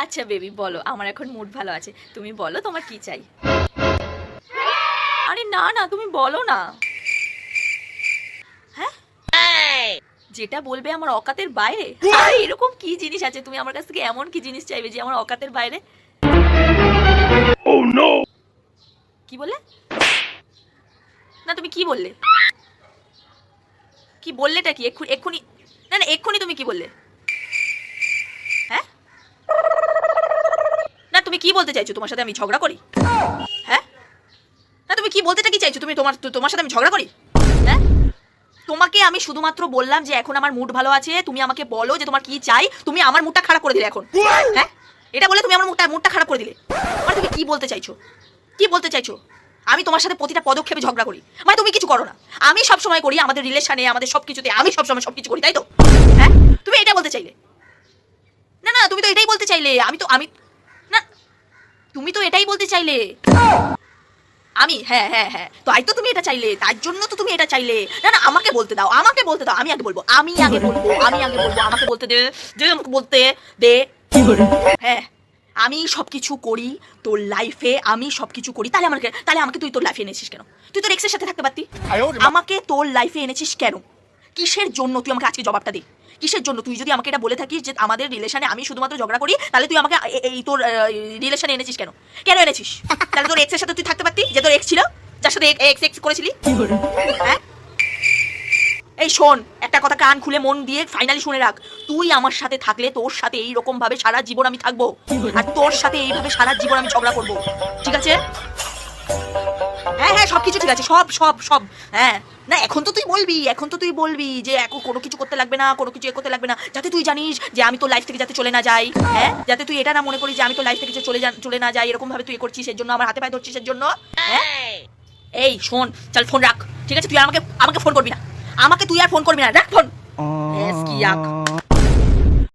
আচ্ছা বেবি বলো, আমার এখন মুড ভালো আছে, তুমি বলো তোমার কি চাই। আরে না না, তুমি বলো না। হ্যাঁ, যেটা বলবে আমার অকাতের বাইরে। আরে এরকম কি জিনিস আছে, তুমি আমার কাছ থেকে এমন কি জিনিস চাইবে যে আমার অকাতের বাইরে? কি বললে? না তুমি কি বললে? কি বললেটা কি? এক্ষুনি এক্ষুনি, না না এক্ষুনি তুমি কি বললে? হ্যাঁ, না তুমি কি বলতে চাইছো? তোমার সাথে আমি ঝগড়া করি? হ্যাঁ, না তুমি কি বলতেটা কি চাইছো? তুমি তোমার সাথে আমি ঝগড়া করি? হ্যাঁ, তোমাকে আমি শুধুমাত্র বললাম যে এখন আমার মুড ভালো আছে, তুমি আমাকে বলো যে তোমার কি চাই। তুমি আমার মুডটা খারাপ করে দিলে এখন। হ্যাঁ, এটা বলে তুমি আমার মুডটা খারাপ করে দিলে। মানে তুমি কি বলতে চাইছো? কি বলতে চাইছো? আমি তোমার সাথে প্রতিটা পদক্ষেপে ঝগড়া করি, মানে তুমি কিছু করো না। আমি সব সময় করি, আমাদের রিলেশনে, আমাদের সবকিছুতে আমি সবসময় সবকিছু করি, তাই তো? হ্যাঁ, তুমি এটা বলতে চাইলে? না না, তুমি তো এটাই বলতে চাইলে। আমি না, তুমি তো এটাই বলতে চাইলে। হ্যাঁ হ্যাঁ হ্যাঁ, তাই তো তুমি এটা চাইলে, তার জন্য তো তুমি এটা চাইলে। না না, আমাকে বলতে দাও, আমাকে বলতে দাও, আমি আগে বলবো, আমাকে বলতে দে, আমাকে বলতে দে। হ্যাঁ, আমি সবকিছু করি তোর লাইফে, আমি সবকিছু করি, তাহলে আমাকে তুই তোর লাইফে এনেছিস কেন? তুই তোর এক্সের সাথে থাকতে পারতি। আমাকে তোর লাইফে এনেছিস কেন? কিসের জন্য? তুই আমাকে আজকে জবাবটা দে। কিসের জন্য? তুই যদি আমাকে এটা বলে থাকিস যে আমাদের রিলেশনে আমি শুধুমাত্র ঝগড়া করি, তাহলে তুই আমাকে এই তোর রিলেশনে এনেছিস কেন? কেন এনেছিস? তাহলে তোর এক্সের সাথে তুই থাকতে পারতি, যে তোর এক্স ছিল, যার সাথে এক্স করেছিলি। হ্যাঁ, এই শোন, একটা কথা কান খুলে মন দিয়ে ফাইনালি শুনে রাখ। তুই আমার সাথে থাকলে তোর সাথে এইরকম ভাবে সারা জীবন আমি থাকবো, আর তোর সাথে এইভাবে সারা জীবন আমি ঝগড়া করবো। ঠিক আছে? হ্যাঁ হ্যাঁ, সবকিছু ঠিক আছে, সব সব সব। হ্যাঁ, না এখন তো তুই বলবি যে এখন কোনো কিছু করতে লাগবে না, কোনো কিছু করতে লাগবে না, যাতে তুই জানিস যে আমি তোর লাইফ থেকে যাতে চলে না যাই। হ্যাঁ, যাতে তুই এটা না মনে করিস যে আমি তোর লাইফ থেকে চলে না যাই, এরকম ভাবে তুই করছিস, এর জন্য আমার হাতে পায়ে ধরছিস এর জন্য। হ্যাঁ, এই শোন, চল ফোন রাখ। ঠিক আছে, তুই আমাকে ফোন করবি না, আমাকে তুই আর ফোন করবি না, রাখ ফোন। কি রাখ।